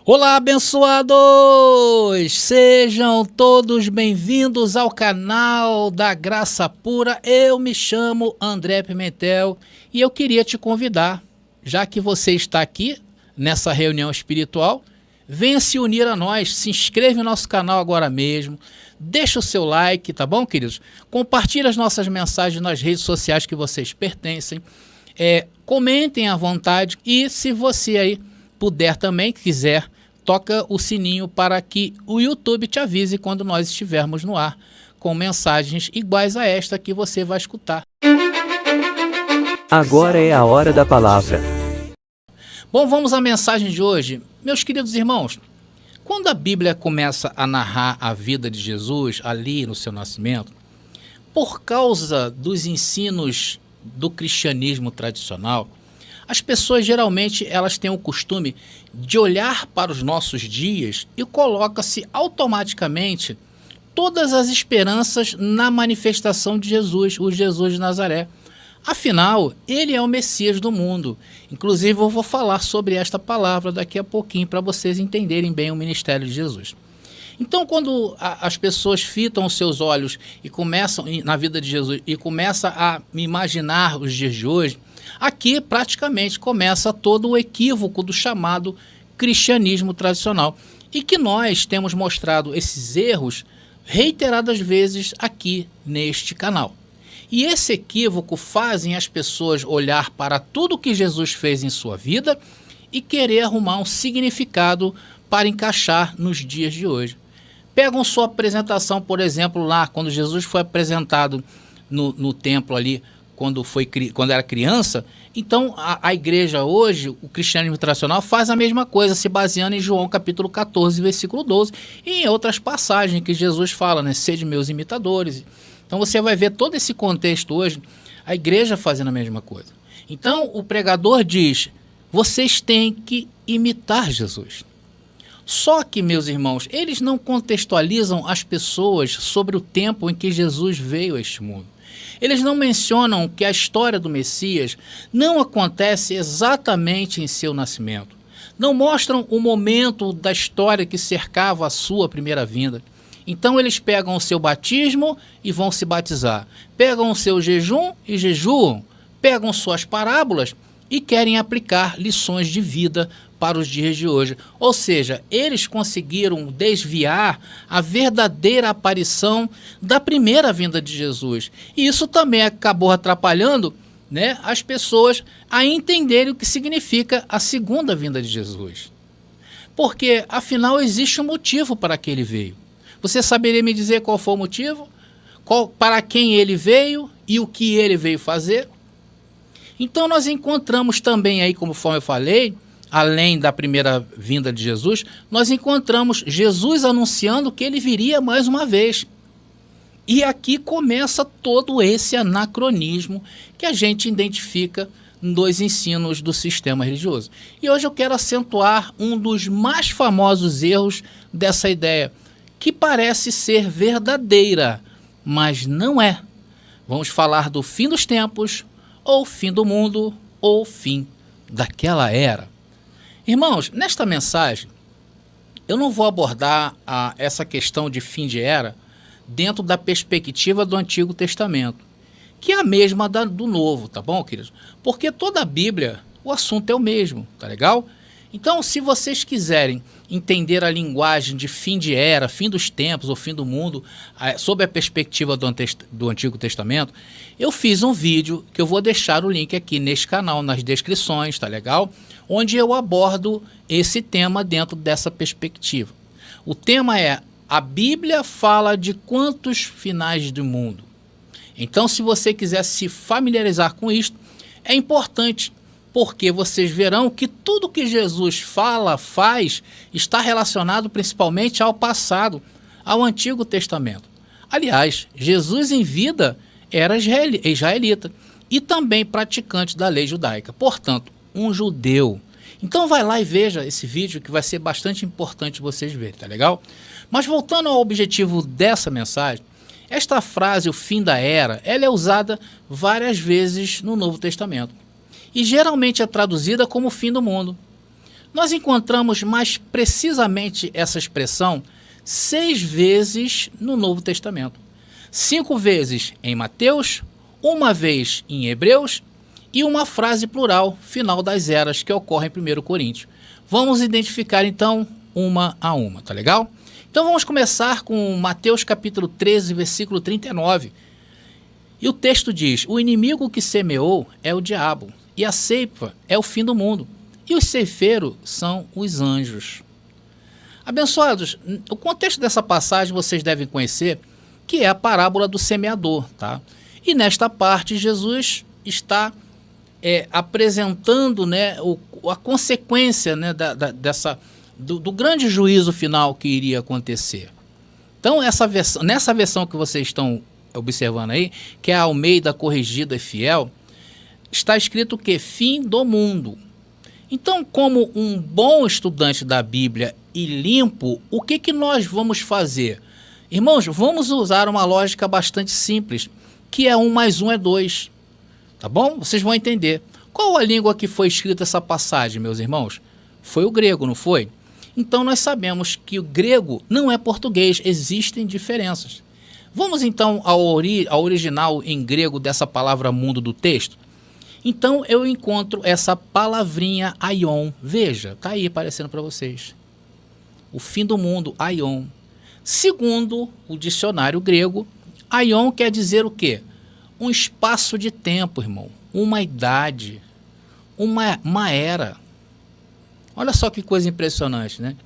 Olá, abençoados! Sejam todos bem-vindos ao canal da Graça Pura. Eu me chamo André Pimentel e eu queria te convidar, já que você está aqui nessa reunião espiritual, venha se unir a nós, se inscreve no nosso canal agora mesmo, deixa o seu like, tá bom, queridos? Compartilhe as nossas mensagens nas redes sociais que vocês pertencem, comentem à vontade e se você aí puder também, quiser, toca o sininho para que o YouTube te avise quando nós estivermos no ar com mensagens iguais a esta que você vai escutar. Agora é a hora da palavra. Bom, vamos à mensagem de hoje. Meus queridos irmãos, quando a Bíblia começa a narrar a vida de Jesus ali no seu nascimento, por causa dos ensinos do cristianismo tradicional, as pessoas geralmente elas têm o costume de olhar para os nossos dias e coloca-se automaticamente todas as esperanças na manifestação de Jesus, o Jesus de Nazaré. Afinal, ele é o Messias do mundo. Inclusive, eu vou falar sobre esta palavra daqui a pouquinho para vocês entenderem bem o ministério de Jesus. Então, quando as pessoas fitam os seus olhos e começam na vida de Jesus e começam a imaginar os dias de hoje, aqui praticamente começa todo o equívoco do chamado cristianismo tradicional e que nós temos mostrado esses erros reiteradas vezes aqui neste canal. E esse equívoco fazem as pessoas olhar para tudo que Jesus fez em sua vida e querer arrumar um significado para encaixar nos dias de hoje. Pegam sua apresentação, por exemplo, lá quando Jesus foi apresentado no templo ali, quando era criança. Então a igreja hoje, o cristianismo tradicional, faz a mesma coisa, se baseando em João capítulo 14, versículo 12, e em outras passagens que Jesus fala, né? Sede meus imitadores. Então você vai ver todo esse contexto hoje, a igreja fazendo a mesma coisa. Então o pregador diz, vocês têm que imitar Jesus. Só que, meus irmãos, eles não contextualizam as pessoas sobre o tempo em que Jesus veio a este mundo. Eles não mencionam que a história do Messias não acontece exatamente em seu nascimento. Não mostram o momento da história que cercava a sua primeira vinda. Então eles pegam o seu batismo e vão se batizar. Pegam o seu jejum e jejuam. Pegam suas parábolas e querem aplicar lições de vida para os dias de hoje. Ou seja, eles conseguiram desviar a verdadeira aparição da primeira vinda de Jesus. E isso também acabou atrapalhando, né, as pessoas a entenderem o que significa a segunda vinda de Jesus. Porque, afinal, existe um motivo para que ele veio. Você saberia me dizer qual foi o motivo? Para quem ele veio e o que ele veio fazer? Então nós encontramos também aí, conforme eu falei, além da primeira vinda de Jesus, nós encontramos Jesus anunciando que ele viria mais uma vez. E aqui começa todo esse anacronismo que a gente identifica nos ensinos do sistema religioso. E hoje eu quero acentuar um dos mais famosos erros dessa ideia, que parece ser verdadeira, mas não é. Vamos falar do fim dos tempos, ou fim do mundo, ou fim daquela era. Irmãos, nesta mensagem, eu não vou abordar essa questão de fim de era dentro da perspectiva do Antigo Testamento, que é a mesma do Novo, tá bom, queridos? Porque toda a Bíblia, o assunto é o mesmo, tá legal? Então, se vocês quiserem entender a linguagem de fim de era, fim dos tempos ou fim do mundo, sob a perspectiva do Antigo Testamento, eu fiz um vídeo que eu vou deixar o link aqui neste canal, nas descrições, tá legal? Onde eu abordo esse tema dentro dessa perspectiva. O tema é, a Bíblia fala de quantos finais do mundo? Então, se você quiser se familiarizar com isso, é importante, porque vocês verão que tudo que Jesus faz, está relacionado principalmente ao passado, ao Antigo Testamento. Aliás, Jesus em vida era israelita e também praticante da lei judaica, portanto, um judeu. Então vai lá e veja esse vídeo que vai ser bastante importante vocês verem, tá legal? Mas voltando ao objetivo dessa mensagem, esta frase, o fim da era, ela é usada várias vezes no Novo Testamento. E geralmente é traduzida como o fim do mundo. Nós encontramos mais precisamente essa expressão 6 vezes no Novo Testamento. 5 vezes em Mateus, 1 vez em Hebreus e uma frase plural, final das eras, que ocorre em 1 Coríntios. Vamos identificar então uma a uma, tá legal? Então vamos começar com Mateus capítulo 13, versículo 39. E o texto diz: o inimigo que semeou é o diabo, e a ceifa é o fim do mundo, e os ceifeiros são os anjos. Abençoados, o contexto dessa passagem vocês devem conhecer, que é a parábola do semeador, tá? E nesta parte Jesus está apresentando, né, a consequência, né, do grande juízo final que iria acontecer. Então nessa versão que vocês estão observando aí, que é a Almeida Corrigida e Fiel, está escrito que fim do mundo. Então, como um bom estudante da Bíblia e limpo, o que nós vamos fazer? Irmãos, vamos usar uma lógica bastante simples, que é 1 mais 1 é 2. Tá bom? Vocês vão entender. Qual a língua que foi escrita essa passagem, meus irmãos? Foi o grego, não foi? Então nós sabemos que o grego não é português, existem diferenças. Vamos então ao original em grego dessa palavra mundo do texto? Então eu encontro essa palavrinha aion. Veja, tá aí aparecendo para vocês. O fim do mundo, aion. Segundo o dicionário grego, aion quer dizer o quê? Um espaço de tempo, irmão. Uma idade. Uma era. Olha só que coisa impressionante, né?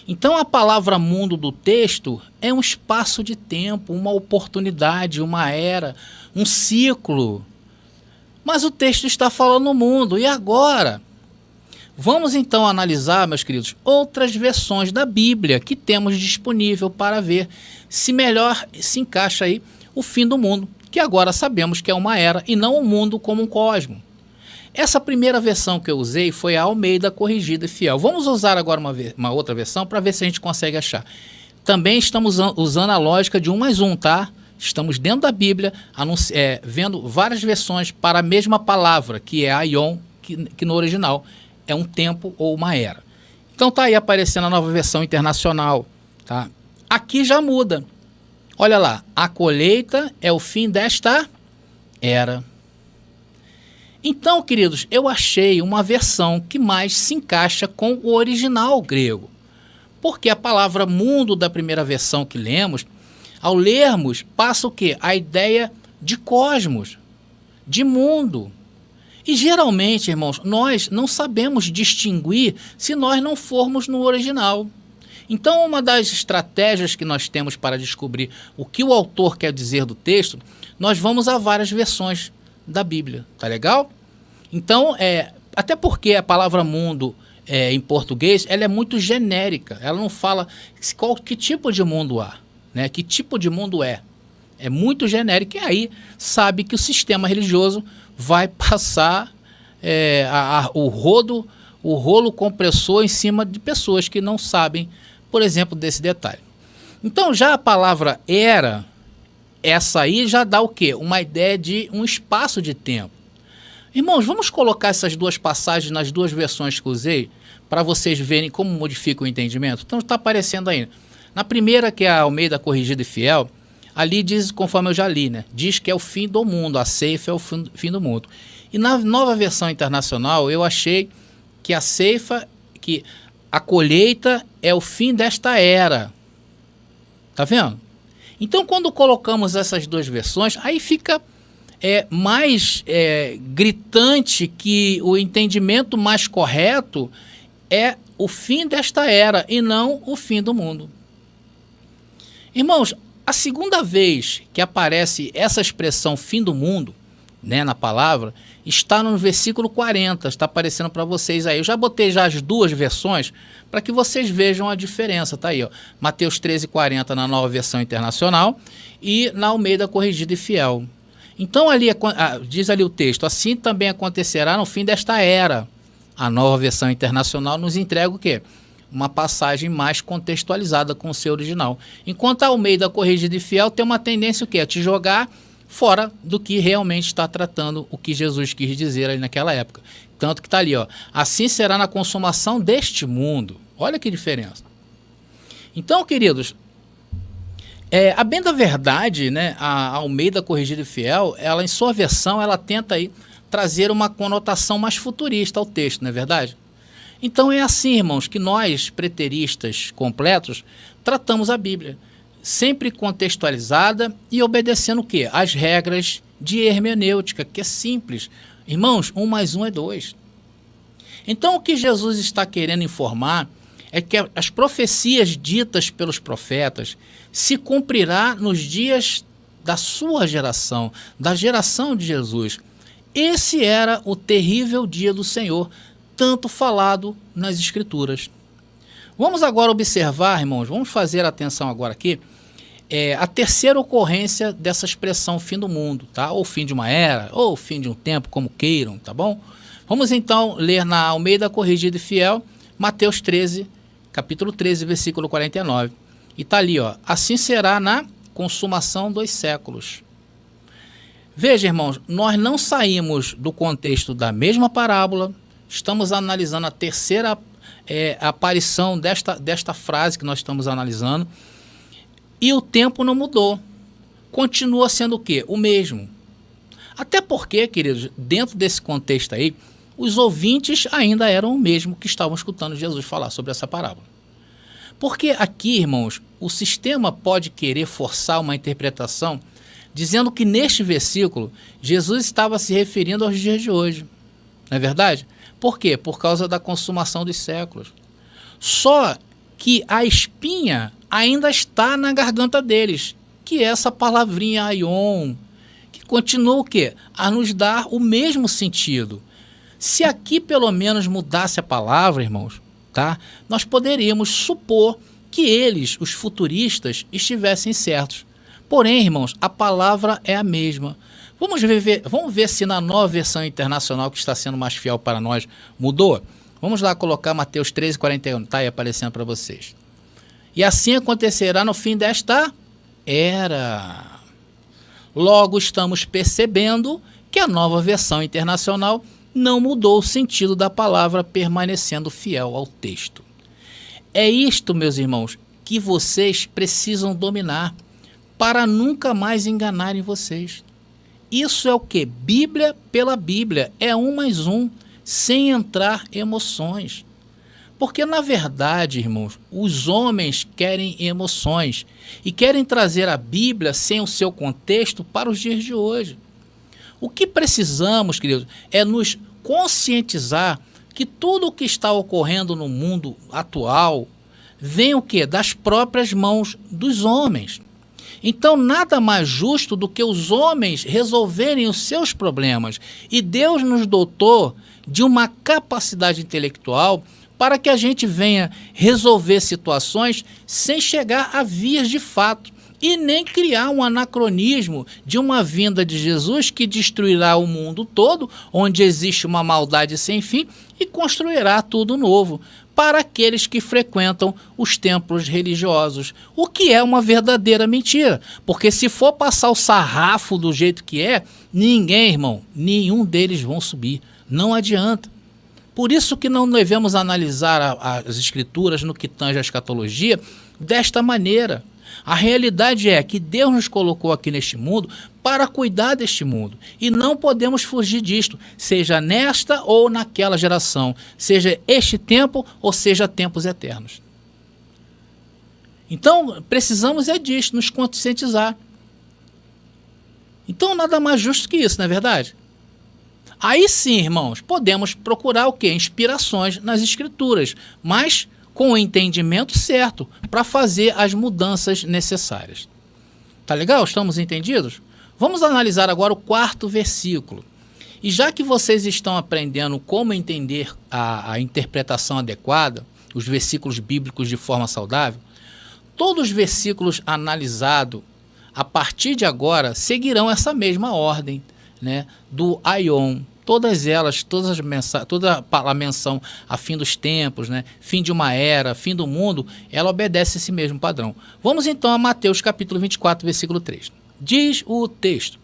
Então a palavra mundo do texto é um espaço de tempo, uma oportunidade, uma era, um ciclo. Mas o texto está falando mundo. E agora? Vamos então analisar, meus queridos, outras versões da Bíblia que temos disponível para ver se melhor se encaixa aí o fim do mundo, que agora sabemos que é uma era e não um mundo como um cosmo. Essa primeira versão que eu usei foi a Almeida Corrigida e Fiel. Vamos usar agora uma outra versão para ver se a gente consegue achar. Também estamos usando a lógica de 1 mais 1, tá? Estamos dentro da Bíblia vendo várias versões para a mesma palavra, que é aion, que no original é um tempo ou uma era. Então tá aí aparecendo a nova versão internacional, tá? Aqui já muda. Olha lá, a colheita é o fim desta era. Então, queridos, eu achei uma versão que mais se encaixa com o original grego. Porque a palavra mundo da primeira versão que lemos, ao lermos, passa o quê? A ideia de cosmos, de mundo. E geralmente, irmãos, nós não sabemos distinguir se nós não formos no original. Então, uma das estratégias que nós temos para descobrir o que o autor quer dizer do texto, nós vamos a várias versões da Bíblia, tá legal? Então, até porque a palavra mundo em português, ela é muito genérica, ela não fala que tipo de mundo há, né? Que tipo de mundo é muito genérico, e aí sabe que o sistema religioso vai passar o rolo compressor em cima de pessoas que não sabem, por exemplo, desse detalhe. Então, já a palavra era, essa aí já dá o quê? Uma ideia de um espaço de tempo. Irmãos, vamos colocar essas duas passagens nas duas versões que usei, para vocês verem como modifica o entendimento. Então está aparecendo aí. Na primeira, que é a Almeida Corrigida e Fiel, ali diz, conforme eu já li, né? Diz que é o fim do mundo, a ceifa é o fim do mundo. E na nova versão internacional, eu achei que a ceifa, que a colheita é o fim desta era. Tá vendo? Então, quando colocamos essas duas versões, aí fica mais gritante que o entendimento mais correto é o fim desta era e não o fim do mundo. Irmãos, a segunda vez que aparece essa expressão fim do mundo, né, na palavra, está no versículo 40, está aparecendo para vocês aí. Eu já botei as duas versões para que vocês vejam a diferença, tá aí, ó. Mateus 13:40 na nova versão internacional e na Almeida Corrigida e Fiel. Então ali diz ali o texto, assim também acontecerá no fim desta era. A nova versão internacional nos entrega o quê? Uma passagem mais contextualizada com o seu original. Enquanto a Almeida Corrigida e Fiel tem uma tendência o quê? A te jogar fora do que realmente está tratando o que Jesus quis dizer ali naquela época, Tanto que está ali, ó, assim será na consumação deste mundo. Olha que diferença. Então, queridos, a bem da verdade, né, a Almeida Corrigida e Fiel, ela em sua versão, ela tenta aí trazer uma conotação mais futurista ao texto, não é verdade? Então é assim, irmãos, que nós, preteristas completos, tratamos a Bíblia, sempre contextualizada e obedecendo o quê? As regras de hermenêutica, que é simples. Irmãos, 1 mais 1 é 2. Então o que Jesus está querendo informar é que as profecias ditas pelos profetas se cumprirá nos dias da sua geração, da geração de Jesus. Esse era o terrível dia do Senhor, tanto falado nas Escrituras. Vamos agora observar, irmãos, vamos fazer atenção agora aqui, a terceira ocorrência dessa expressão fim do mundo, tá? Ou fim de uma era, ou fim de um tempo, como queiram, tá bom? Vamos então ler na Almeida Corrigida e Fiel, Mateus 13, capítulo 13, versículo 49. E está ali, ó, assim será na consumação dos séculos. Veja, irmãos, nós não saímos do contexto da mesma parábola, estamos analisando a terceira aparição desta frase que nós estamos analisando, e o tempo não mudou, continua sendo o quê? O mesmo. Até porque, queridos, dentro desse contexto aí, os ouvintes ainda eram o mesmo que estavam escutando Jesus falar sobre essa parábola. Porque aqui, irmãos, o sistema pode querer forçar uma interpretação dizendo que neste versículo Jesus estava se referindo aos dias de hoje. Não é verdade? Por quê? Por causa da consumação dos séculos. Só que a espinha ainda está na garganta deles, que é essa palavrinha aion, que continua o quê? A nos dar o mesmo sentido. Se aqui pelo menos mudasse a palavra, irmãos, tá? Nós poderíamos supor que eles, os futuristas, estivessem certos. Porém, irmãos, a palavra é a mesma. Vamos ver se na nova versão internacional, que está sendo mais fiel para nós, mudou? Vamos lá colocar Mateus 13, 41, está aí aparecendo para vocês. E assim acontecerá no fim desta era. Logo estamos percebendo que a nova versão internacional não mudou o sentido da palavra, permanecendo fiel ao texto. É isto, meus irmãos, que vocês precisam dominar para nunca mais enganarem vocês. Isso é o que? Bíblia pela Bíblia. É 1 mais 1, sem entrar emoções. Porque, na verdade, irmãos, os homens querem emoções e querem trazer a Bíblia sem o seu contexto para os dias de hoje. O que precisamos, queridos, é nos conscientizar que tudo o que está ocorrendo no mundo atual vem o quê? Das próprias mãos dos homens. Então, nada mais justo do que os homens resolverem os seus problemas. E Deus nos dotou de uma capacidade intelectual para que a gente venha resolver situações sem chegar a vias de fato. E nem criar um anacronismo de uma vinda de Jesus que destruirá o mundo todo, onde existe uma maldade sem fim, e construirá tudo novo para aqueles que frequentam os templos religiosos, o que é uma verdadeira mentira, porque se for passar o sarrafo do jeito que é, ninguém, irmão, nenhum deles vão subir, não adianta. Por isso que não devemos analisar as escrituras no que tange a escatologia desta maneira. A realidade é que Deus nos colocou aqui neste mundo para cuidar deste mundo. E não podemos fugir disto, seja nesta ou naquela geração, seja este tempo ou seja tempos eternos. Então, precisamos disto, nos conscientizar. Então, nada mais justo que isso, não é verdade? Aí sim, irmãos, podemos procurar o quê? Inspirações nas escrituras, mas com o entendimento certo, para fazer as mudanças necessárias. Tá legal? Estamos entendidos? Vamos analisar agora o 4º versículo. E já que vocês estão aprendendo como entender a interpretação adequada, os versículos bíblicos de forma saudável, todos os versículos analisados a partir de agora seguirão essa mesma ordem, né, do aion. Todas elas, toda a menção a fim dos tempos, né, fim de uma era, fim do mundo, ela obedece esse mesmo padrão. Vamos então a Mateus capítulo 24, versículo 3. Diz o texto: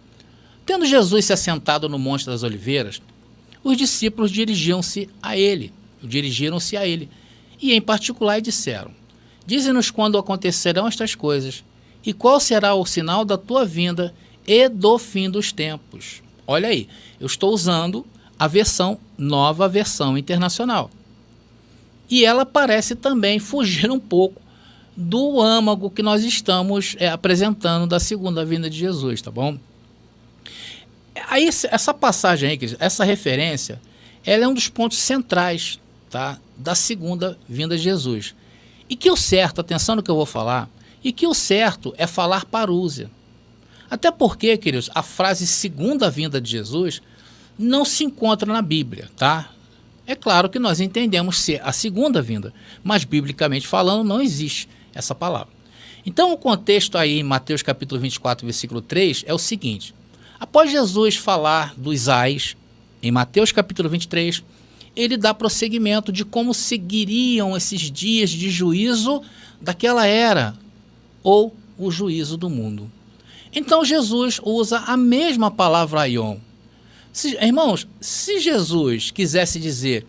tendo Jesus se assentado no Monte das Oliveiras, os discípulos dirigiram-se a ele. E em particular disseram: dize-nos quando acontecerão estas coisas, e qual será o sinal da tua vinda e do fim dos tempos. Olha aí, eu estou usando a nova versão internacional. E ela parece também fugir um pouco do âmago que nós estamos apresentando da segunda vinda de Jesus, tá bom? Aí, essa passagem aí, essa referência, ela é um dos pontos centrais, tá, da segunda vinda de Jesus. E que o certo, atenção no que eu vou falar, e que o certo é falar parúzia. Até porque, queridos, a frase segunda vinda de Jesus não se encontra na Bíblia, tá? É claro que nós entendemos ser a segunda vinda, mas biblicamente falando não existe essa palavra. Então o contexto aí em Mateus capítulo 24, versículo 3 é o seguinte: após Jesus falar dos ais, em Mateus capítulo 23, ele dá prosseguimento de como seguiriam esses dias de juízo daquela era, ou o juízo do mundo. Então Jesus usa a mesma palavra aion. Irmãos, se Jesus quisesse dizer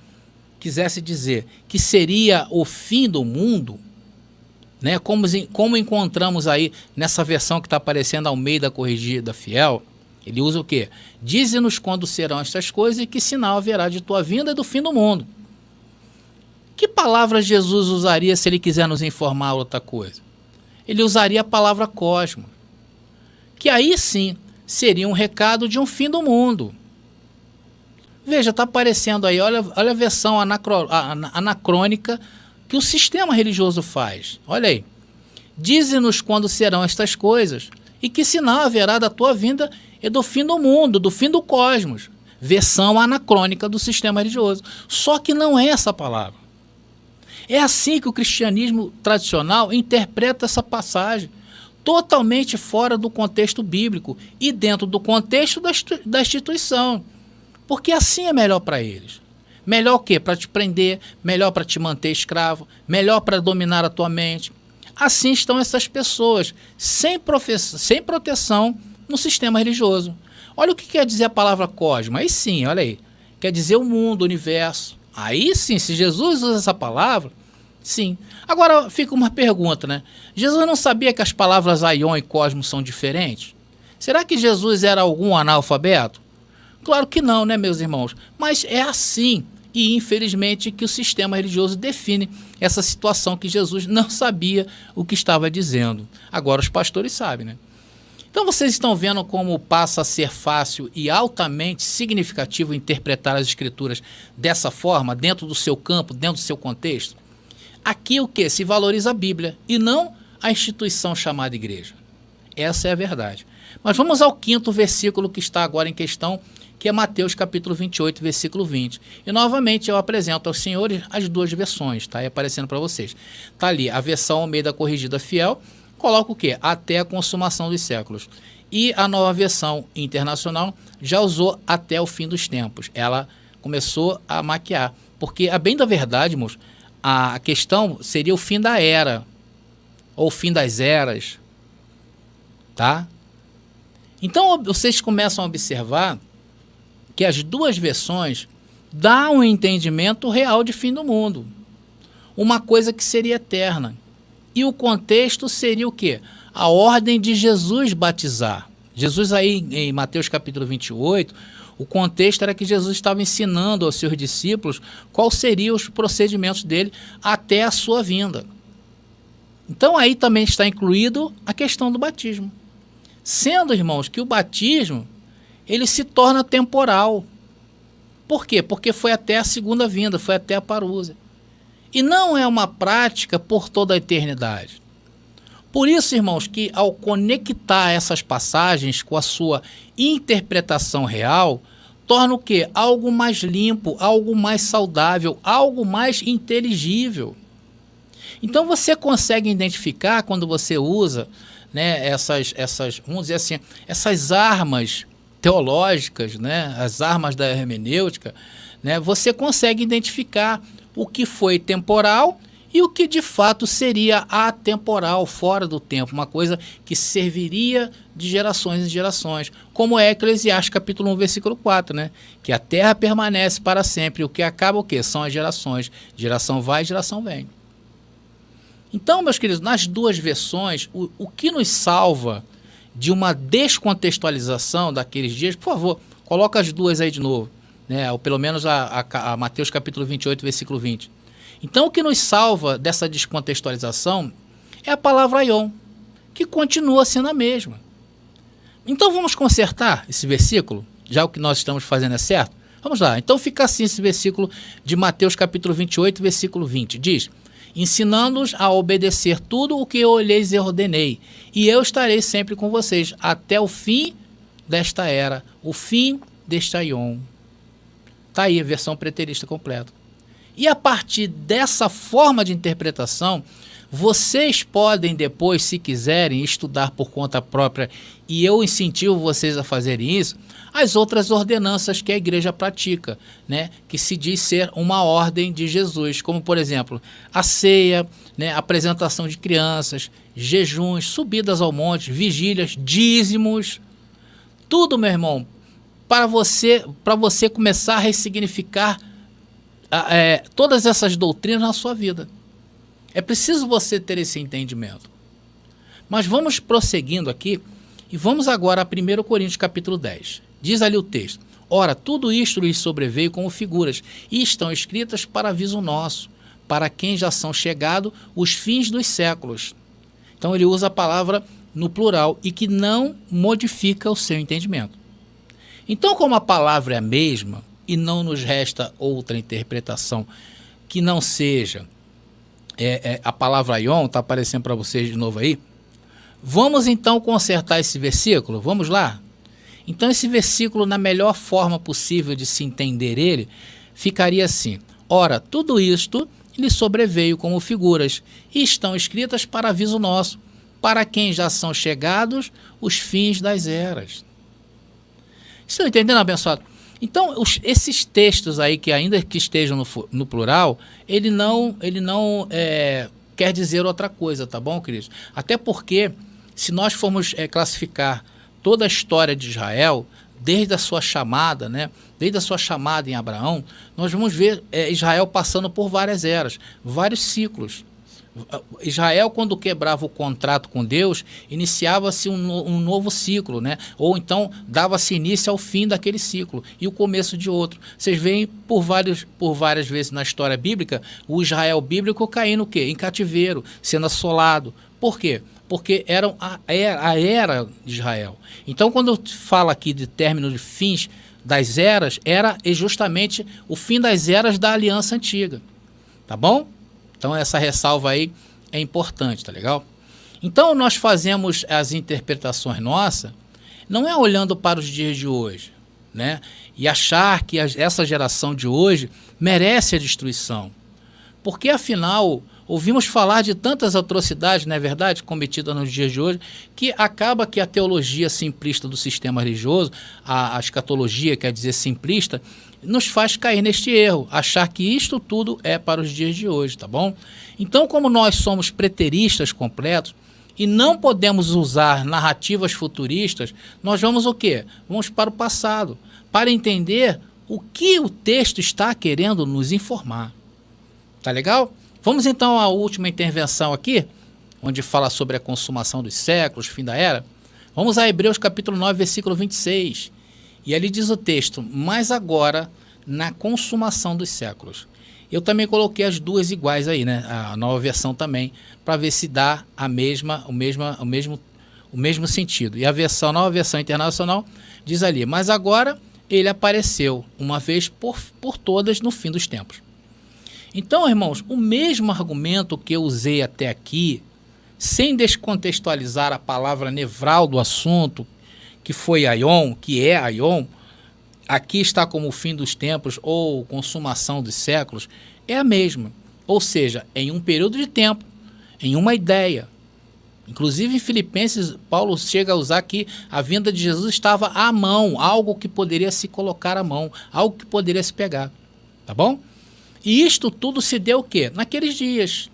que seria o fim do mundo, né, como encontramos aí nessa versão que está aparecendo Almeida Corrigida Fiel, ele usa o quê? Dize-nos quando serão estas coisas e que sinal haverá de tua vinda e do fim do mundo. Que palavra Jesus usaria se ele quiser nos informar outra coisa? Ele usaria a palavra cosmos, que aí sim seria um recado de um fim do mundo. Veja, está aparecendo aí, olha a versão anacrônica que o sistema religioso faz. Olha aí. Dize-nos quando serão estas coisas e que sinal haverá da tua vinda e do fim do mundo, do fim do cosmos. Versão anacrônica do sistema religioso. Só que não é essa palavra. É assim que o cristianismo tradicional interpreta essa passagem, totalmente fora do contexto bíblico e dentro do contexto da instituição. Porque assim é melhor para eles. Melhor o quê? Para te prender, melhor para te manter escravo, melhor para dominar a tua mente. Assim estão essas pessoas, sem proteção no sistema religioso. Olha o que quer dizer a palavra cosmos. Aí sim, olha aí. Quer dizer o mundo, o universo. Aí sim, se Jesus usa essa palavra, sim. Agora fica uma pergunta, né? Jesus não sabia que as palavras aion e cosmos são diferentes? Será que Jesus era algum analfabeto? Claro que não, né, meus irmãos? Mas é assim, e infelizmente, que o sistema religioso define essa situação que Jesus não sabia o que estava dizendo. Agora os pastores sabem, né? Então vocês estão vendo como passa a ser fácil e altamente significativo interpretar as escrituras dessa forma, dentro do seu campo, dentro do seu contexto? Aqui o que? Se valoriza a Bíblia e não a instituição chamada igreja. Essa é a verdade. Mas vamos ao quinto versículo que está agora em questão, que é Mateus capítulo 28, versículo 20. E novamente eu apresento aos senhores as duas versões, está aí aparecendo para vocês. Está ali a versão Almeida Corrigida Fiel, coloca o quê? Até a consumação dos séculos. E a nova versão internacional já usou até o fim dos tempos. Ela começou a maquiar. Porque, a bem da verdade, irmãos, a questão seria o fim da era, ou o fim das eras, tá? Então, vocês começam a observar que as duas versões dão um entendimento real de fim do mundo. Uma coisa que seria eterna. E o contexto seria o quê? A ordem de Jesus batizar. Jesus aí em Mateus capítulo 28, o contexto era que Jesus estava ensinando aos seus discípulos quais seriam os procedimentos dele até a sua vinda. Então aí também está incluído a questão do batismo. Sendo, irmãos, que o batismo ele se torna temporal. Por quê? Porque foi até a segunda vinda, foi até a parúzia. E não é uma prática por toda a eternidade. Por isso, irmãos, que ao conectar essas passagens com a sua interpretação real, torna o quê? Algo mais limpo, algo mais saudável, algo mais inteligível. Então você consegue identificar quando você usa, né, vamos dizer assim, essas armas teológicas, né, as armas da hermenêutica, né, você consegue identificar o que foi temporal e o que de fato seria atemporal, fora do tempo, uma coisa que serviria de gerações em gerações, como é Eclesiastes capítulo 1, versículo 4, né? Que a terra permanece para sempre, o que acaba o quê? São as gerações, geração vai, geração vem. Então, meus queridos, nas duas versões, o que nos salva de uma descontextualização daqueles dias, por favor, coloca as duas aí de novo, né? Ou pelo menos a Mateus capítulo 28, versículo 20. Então, o que nos salva dessa descontextualização é a palavra aion, que continua sendo a mesma. Então, vamos consertar esse versículo, já o que nós estamos fazendo é certo? Vamos lá, então fica assim esse versículo de Mateus capítulo 28, versículo 20. Diz: ensinando-os a obedecer tudo o que eu lhes ordenei, e eu estarei sempre com vocês, até o fim desta era, o fim deste aion. Está aí a versão preterista completa. E a partir dessa forma de interpretação, vocês podem depois, se quiserem, estudar por conta própria, e eu incentivo vocês a fazerem isso, as outras ordenanças que a igreja pratica, né, que se diz ser uma ordem de Jesus, como, por exemplo, a ceia, né, apresentação de crianças, jejuns, subidas ao monte, vigílias, dízimos, tudo, meu irmão, para você começar a ressignificar todas essas doutrinas na sua vida. É preciso você ter esse entendimento. Mas vamos prosseguindo aqui e vamos agora a 1 Coríntios capítulo 10. Diz ali o texto: ora, tudo isto lhes sobreveio como figuras, e estão escritas para aviso nosso, para quem já são chegados os fins dos séculos. Então ele usa a palavra no plural e que não modifica o seu entendimento. Então, como a palavra é a mesma e não nos resta outra interpretação que não seja a palavra aion, está aparecendo para vocês de novo aí, vamos então consertar esse versículo? Vamos lá? Então esse versículo, na melhor forma possível de se entender ele, ficaria assim: ora, tudo isto lhe sobreveio como figuras, e estão escritas para aviso nosso, para quem já são chegados os fins das eras. Estão entendendo, abençoado? Então, esses textos aí, que ainda que estejam no plural, ele não quer dizer outra coisa, tá bom, queridos? Até porque, se nós formos classificar toda a história de Israel, desde a sua chamada, né, desde a sua chamada em Abraão, nós vamos ver Israel passando por várias eras, vários ciclos. Israel, quando quebrava o contrato com Deus, iniciava-se um novo ciclo, né? Ou então dava-se início ao fim daquele ciclo e o começo de outro. Vocês veem por várias vezes na história bíblica o Israel bíblico caindo o quê? Em cativeiro, sendo assolado. Por quê? Porque era a era de Israel. Então, quando fala aqui de término de fins das eras, era justamente o fim das eras da aliança antiga. Tá bom? Então essa ressalva aí é importante, tá legal? Então nós fazemos as interpretações nossas, não é olhando para os dias de hoje, né? E achar que essa geração de hoje merece a destruição. Porque afinal, ouvimos falar de tantas atrocidades, não é verdade, cometidas nos dias de hoje, que acaba que a teologia simplista do sistema religioso, a escatologia, quer dizer simplista, nos faz cair neste erro, achar que isto tudo é para os dias de hoje, tá bom? Então, como nós somos preteristas completos e não podemos usar narrativas futuristas, nós vamos o quê? Vamos para o passado, para entender o que o texto está querendo nos informar. Tá legal? Vamos então à última intervenção aqui, onde fala sobre a consumação dos séculos, fim da era. Vamos a Hebreus capítulo 9, versículo 26. E ali diz o texto: mas agora, na consumação dos séculos. Eu também coloquei as duas iguais aí, né? A nova versão também, para ver se dá o mesmo sentido. E a nova versão internacional diz ali: mas agora ele apareceu uma vez por todas no fim dos tempos. Então, irmãos, o mesmo argumento que eu usei até aqui, sem descontextualizar a palavra nevral do assunto, que foi aion, que é aion, aqui está como o fim dos tempos ou consumação dos séculos, é a mesma. Ou seja, em um período de tempo, em uma ideia. Inclusive em Filipenses, Paulo chega a usar que a vinda de Jesus estava à mão, algo que poderia se colocar à mão, algo que poderia se pegar. Tá bom? E isto tudo se deu o quê? Naqueles dias.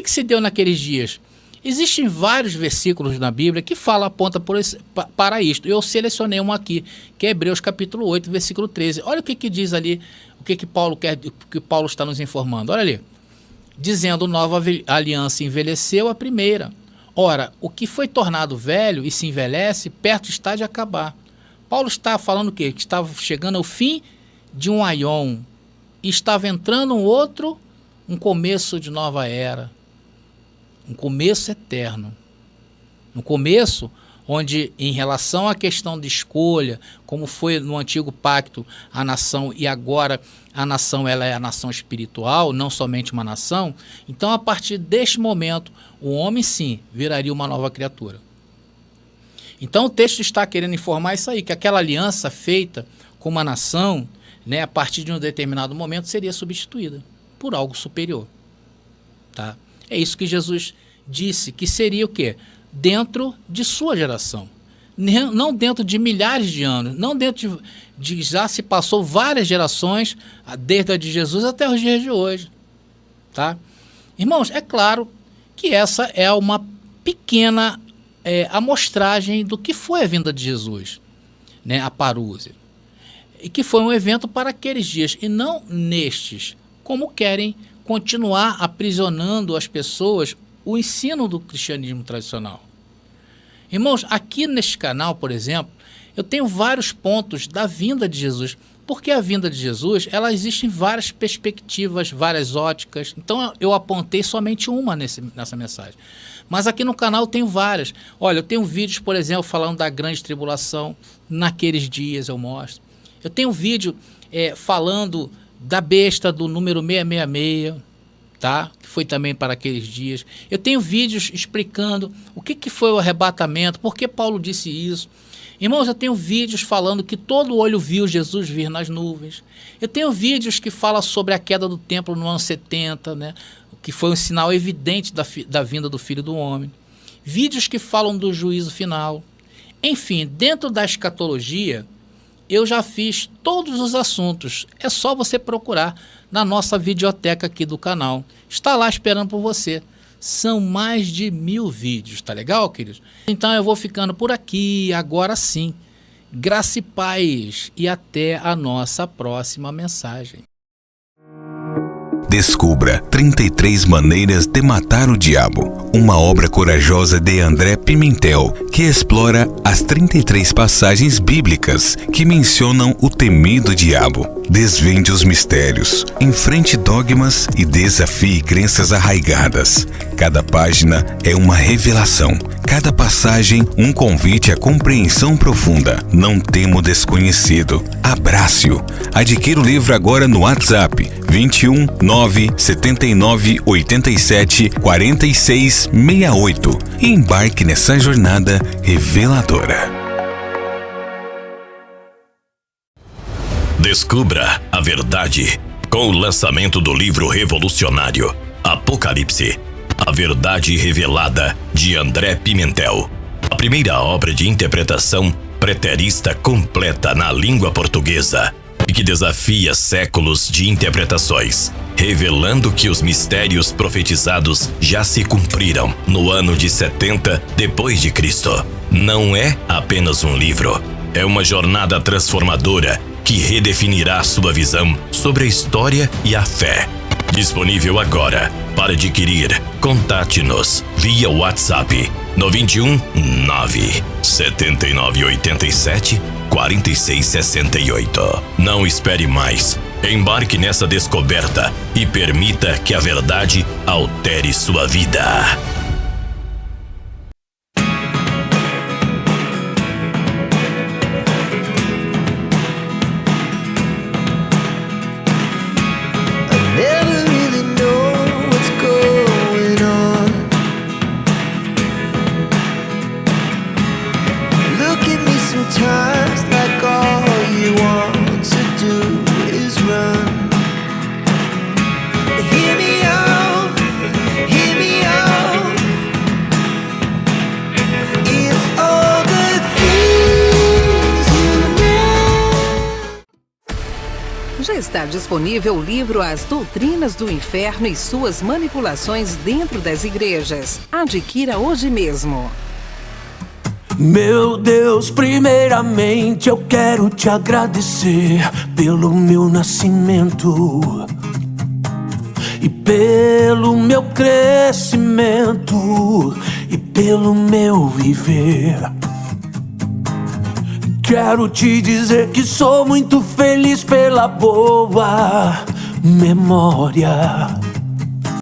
que se deu naqueles dias? Existem vários versículos na Bíblia que apontam para isto. Eu selecionei um aqui, que é Hebreus capítulo 8, versículo 13. Olha o que diz ali, o que Paulo quer, o que Paulo está nos informando. Olha ali. Dizendo, nova aliança envelheceu a primeira. Ora, o que foi tornado velho e se envelhece, perto está de acabar. Paulo está falando o quê? Que estava chegando ao fim de um aion e estava entrando um começo de nova era. Um começo eterno. Um começo onde, em relação à questão de escolha, como foi no antigo pacto a nação, e agora a nação ela é a nação espiritual, não somente uma nação, então a partir deste momento, o homem sim viraria uma nova criatura. Então o texto está querendo informar isso aí, que aquela aliança feita com uma nação, né, a partir de um determinado momento, seria substituída por algo superior. Tá? É isso que Jesus disse, que seria o quê? Dentro de sua geração. Não dentro de milhares de anos, não dentro de já se passou várias gerações, desde a de Jesus até os dias de hoje. Tá? Irmãos, é claro que essa é uma pequena amostragem do que foi a vinda de Jesus, né, a parúzia. E que foi um evento para aqueles dias, e não nestes, como querem continuar aprisionando as pessoas o ensino do cristianismo tradicional. Irmãos, aqui neste canal, por exemplo, eu tenho vários pontos da vinda de Jesus, porque a vinda de Jesus, ela existe em várias perspectivas, várias óticas, então eu apontei somente uma nessa mensagem. Mas aqui no canal eu tenho várias. Olha, eu tenho vídeos, por exemplo, falando da grande tribulação, naqueles dias eu mostro. Eu tenho um vídeo falando da besta do número 666, tá? Que foi também para aqueles dias. Eu tenho vídeos explicando o que foi o arrebatamento, por que Paulo disse isso. Irmãos, eu tenho vídeos falando que todo olho viu Jesus vir nas nuvens. Eu tenho vídeos que falam sobre a queda do templo no ano 70, né? Que foi um sinal evidente da vinda do Filho do Homem. Vídeos que falam do juízo final. Enfim, dentro da escatologia, eu já fiz todos os assuntos. É só você procurar na nossa videoteca aqui do canal. Está lá esperando por você. São mais de 1000 vídeos, tá legal, queridos? Então eu vou ficando por aqui, agora sim. Graça e paz, e até a nossa próxima mensagem. Descubra 33 Maneiras de Matar o Diabo, uma obra corajosa de André Pimentel, que explora as 33 passagens bíblicas que mencionam o temido diabo. Desvende os mistérios, enfrente dogmas e desafie crenças arraigadas. Cada página é uma revelação, cada passagem um convite à compreensão profunda. Não tema o desconhecido, abrace-o. Adquira o livro agora no WhatsApp 21 979 87 46 68 e embarque nessa jornada reveladora. Descubra a verdade com o lançamento do livro revolucionário Apocalipse, a verdade revelada, de André Pimentel. A primeira obra de interpretação preterista completa na língua portuguesa e que desafia séculos de interpretações, revelando que os mistérios profetizados já se cumpriram no ano de 70 depois de Cristo. Não é apenas um livro, é uma jornada transformadora que redefinirá sua visão sobre a história e a fé. Disponível agora. Para adquirir, contate-nos via WhatsApp no 21 979 87 46 68. Não espere mais. Embarque nessa descoberta e permita que a verdade altere sua vida. Sometimes like all you want to do is run. Hear me out, Está disponível o livro As Doutrinas do Inferno e Suas Manipulações Dentro das Igrejas. Adquira hoje mesmo. Meu Deus, primeiramente eu quero te agradecer pelo meu nascimento e pelo meu crescimento e pelo meu viver. Quero te dizer que sou muito feliz pela boa memória